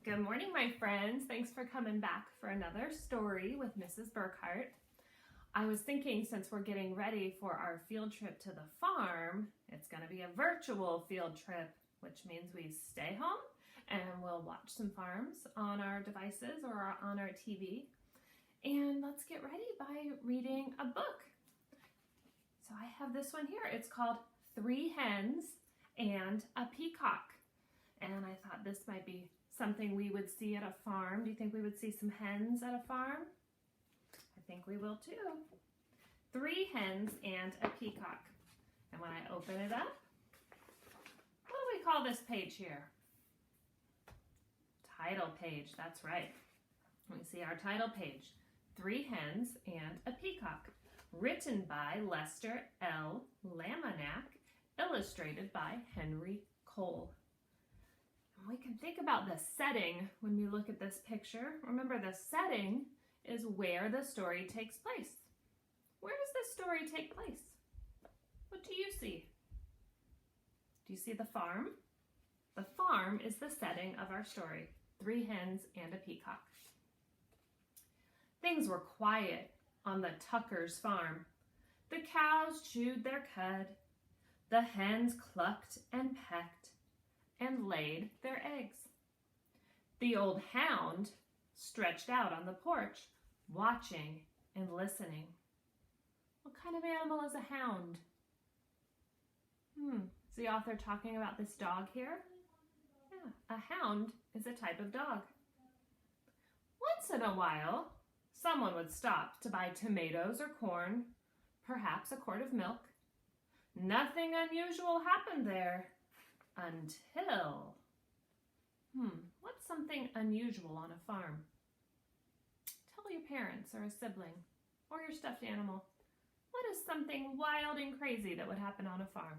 Good morning, my friends. Thanks for coming back for another story with Mrs. Burkhart. I was thinking, since we're getting ready for our field trip to the farm, it's going to be a virtual field trip, which means we stay home and we'll watch some farms on our devices or on our TV. And let's get ready by reading a book. So I have this one here. It's called 3 Hens and a Peacock. And I thought this might be something we would see at a farm. Do you think we would see some hens at a farm? I think we will too. 3 hens and a peacock. And when I open it up, what do we call this page here? Title page, that's right. We see our title page. 3 hens and a peacock. Written by Lester L. Lamanack, illustrated by Henry Cole. We can think about the setting when we look at this picture. Remember, the setting is where the story takes place. Where does this story take place? What do you see? Do you see the farm? The farm is the setting of our story. 3 hens and a peacock. Things were quiet on the Tuckers' farm. The cows chewed their cud. The hens clucked and pecked and laid their eggs. The old hound stretched out on the porch, watching and listening. What kind of animal is a hound? Is the author talking about this dog here? Yeah, a hound is a type of dog. Once in a while, someone would stop to buy tomatoes or corn, perhaps a quart of milk. Nothing unusual happened there. Until, what's something unusual on a farm? Tell your parents or a sibling or your stuffed animal. What is something wild and crazy that would happen on a farm?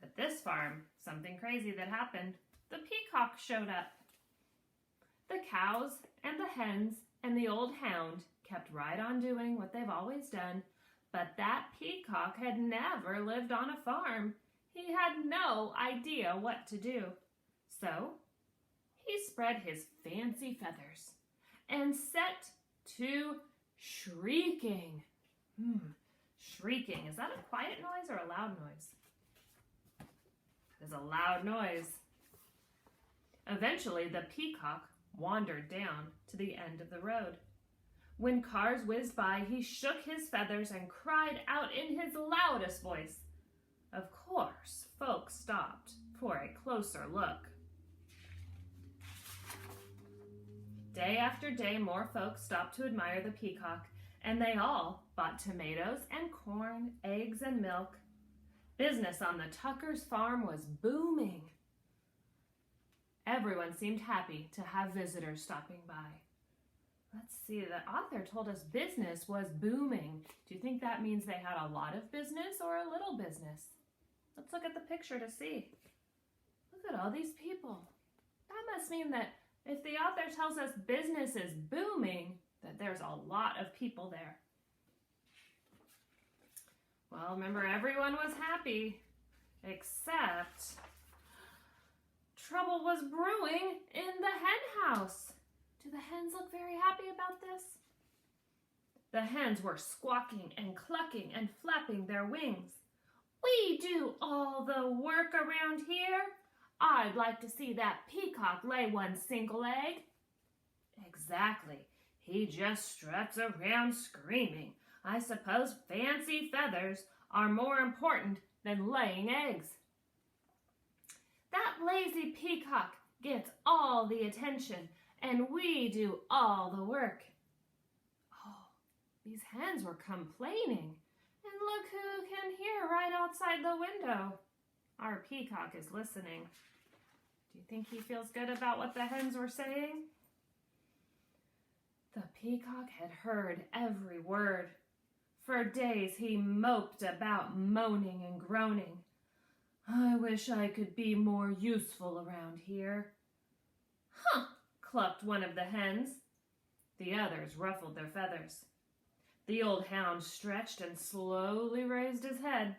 At this farm, something crazy that happened. The peacock showed up. The cows and the hens and the old hound kept right on doing what they've always done. But that peacock had never lived on a farm. He had no idea what to do. So he spread his fancy feathers and set to shrieking. Shrieking, is that a quiet noise or a loud noise? It is a loud noise. Eventually, the peacock wandered down to the end of the road. When cars whizzed by, he shook his feathers and cried out in his loudest voice. Of course, folks stopped for a closer look. Day after day, more folks stopped to admire the peacock, and they all bought tomatoes and corn, eggs and milk. Business on the Tuckers' farm was booming. Everyone seemed happy to have visitors stopping by. Let's see, the author told us business was booming. Do you think that means they had a lot of business or a little business? Let's look at the picture to see. Look at all these people. That must mean that if the author tells us business is booming, that there's a lot of people there. Well, remember, everyone was happy, except trouble was brewing in the hen house. Do the hens look very happy about this? The hens were squawking and clucking and flapping their wings. We do all the work around here. I'd like to see that peacock lay one single egg. Exactly. He just struts around screaming. I suppose fancy feathers are more important than laying eggs. That lazy peacock gets all the attention, and we do all the work. Oh, these hens were complaining. And look who can hear right outside the window. Our peacock is listening. Do you think he feels good about what the hens were saying? The peacock had heard every word. For days he moped about, moaning and groaning. I wish I could be more useful around here. Huh, clucked one of the hens. The others ruffled their feathers. The old hound stretched and slowly raised his head.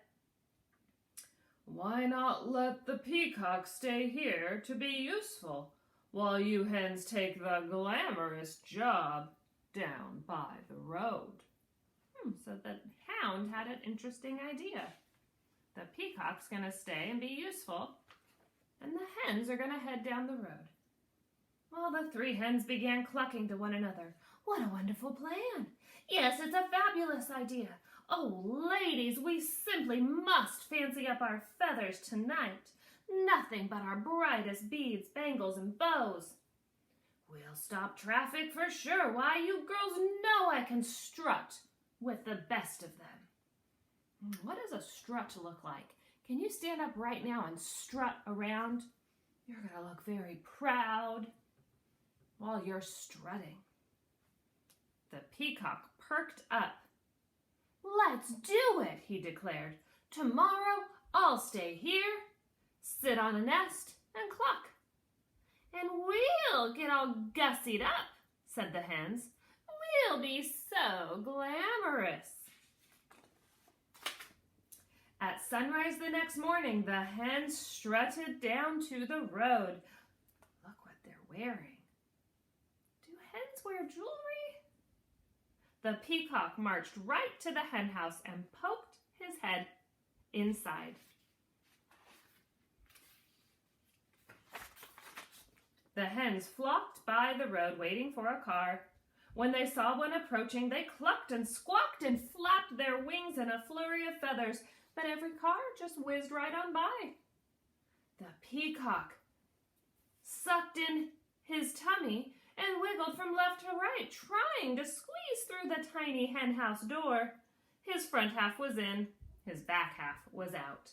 Why not let the peacock stay here to be useful, while you hens take the glamorous job down by the road? So the hound had an interesting idea. The peacock's going to stay and be useful, and the hens are going to head down the road. Well, the three hens began clucking to one another. What a wonderful plan! Yes, it's a fabulous idea. Oh, ladies, we simply must fancy up our feathers tonight. Nothing but our brightest beads, bangles, and bows. We'll stop traffic for sure. Why, you girls know I can strut with the best of them. What does a strut look like? Can you stand up right now and strut around? You're going to look very proud while you're strutting. The peacock perked up. Let's do it, he declared. Tomorrow I'll stay here, sit on a nest, and cluck. And we'll get all gussied up, said the hens. We'll be so glamorous. At sunrise the next morning, the hens strutted down to the road. Look what they're wearing. Do hens wear jewelry? The peacock marched right to the hen house and poked his head inside. The hens flocked by the road waiting for a car. When they saw one approaching, they clucked and squawked and flapped their wings in a flurry of feathers, but every car just whizzed right on by. The peacock sucked in his tummy and wiggled from left to right, trying to squeeze through the tiny hen house door. His front half was in, his back half was out.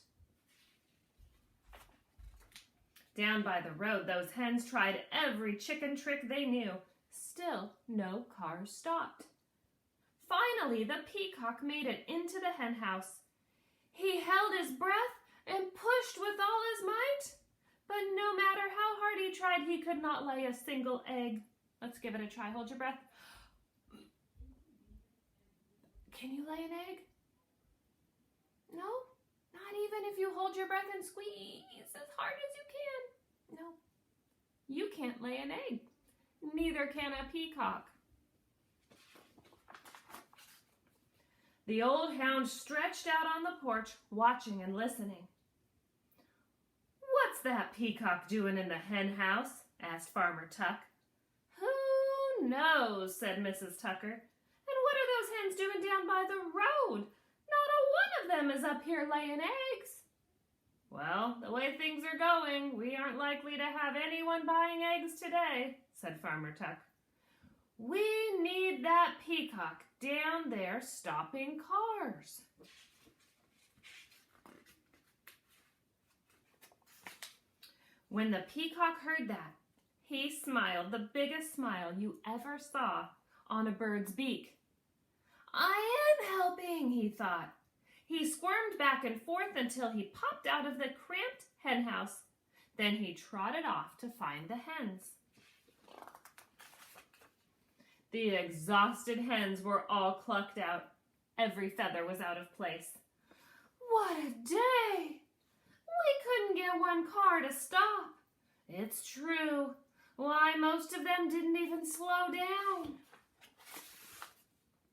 Down by the road, those hens tried every chicken trick they knew. Still, no cars stopped. Finally, the peacock made it into the hen house. He held his breath and pushed with all his might, but no matter how hard he tried, he could not lay a single egg. Let's give it a try. Hold your breath. Can you lay an egg? No? Not even if you hold your breath and squeeze as hard as you can. No. You can't lay an egg. Neither can a peacock. The old hound stretched out on the porch, watching and listening. What's that peacock doing in the hen house? Asked Farmer Tuck. Who knows, said Mrs. Tucker. And what are those hens doing down by the road? Not a one of them is up here laying eggs. Well, the way things are going, we aren't likely to have anyone buying eggs today, said Farmer Tuck. We need that peacock down there stopping cars. When the peacock heard that, he smiled the biggest smile you ever saw on a bird's beak. I am helping, he thought. He squirmed back and forth until he popped out of the cramped hen house. Then he trotted off to find the hens. The exhausted hens were all clucked out. Every feather was out of place. What a day! We couldn't get one car to stop. It's true. Why, most of them didn't even slow down.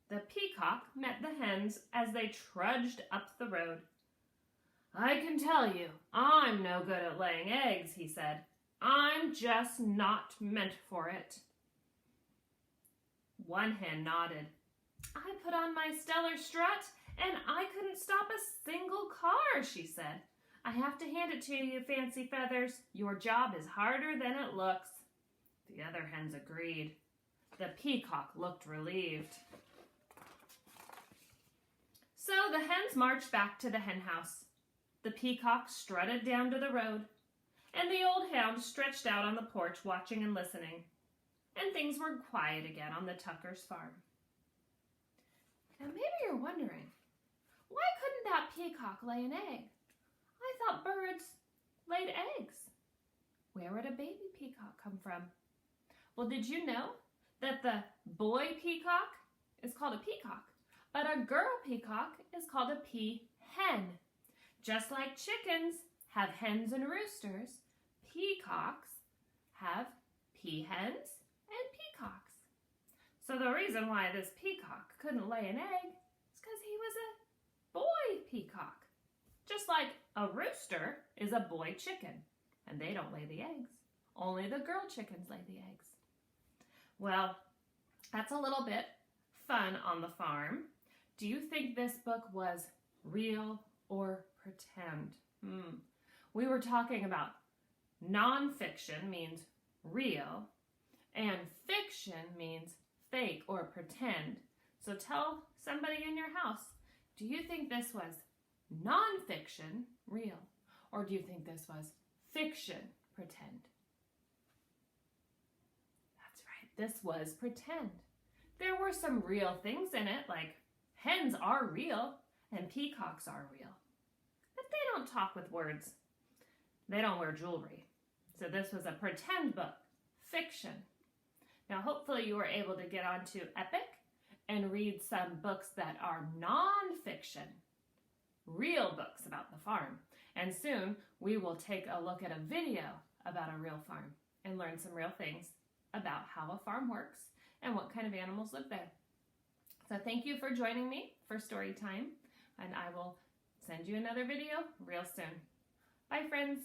The peacock met the hens as they trudged up the road. I can tell you, I'm no good at laying eggs, he said. I'm just not meant for it. One hen nodded. I put on my stellar strut and I couldn't stop a single car, she said. I have to hand it to you, Fancy Feathers. Your job is harder than it looks. The other hens agreed. The peacock looked relieved. So the hens marched back to the hen house. The peacock strutted down to the road, and the old hound stretched out on the porch watching and listening. And things were quiet again on the Tuckers' farm. Now maybe you're wondering, why couldn't that peacock lay an egg? I thought birds laid eggs. Where would a baby peacock come from? Well, did you know that the boy peacock is called a peacock, but a girl peacock is called a peahen? Just like chickens have hens and roosters, peacocks have peahens and peacocks. So the reason why this peacock couldn't lay an egg is because he was a boy peacock. Just like a rooster is a boy chicken, and they don't lay the eggs. Only the girl chickens lay the eggs. Well, that's a little bit fun on the farm. Do you think this book was real or pretend? We were talking about nonfiction means real, and fiction means fake or pretend. So tell somebody in your house, do you think this was nonfiction, real, or do you think this was fiction, pretend? That's right, this was pretend. There were some real things in it, like hens are real and peacocks are real. But they don't talk with words. They don't wear jewelry. So this was a pretend book, fiction. Now hopefully you were able to get onto Epic and read some books that are nonfiction, real books about the farm. And soon we will take a look at a video about a real farm and learn some real things about how a farm works and what kind of animals live there. So thank you for joining me for story time, and I will send you another video real soon. Bye, friends.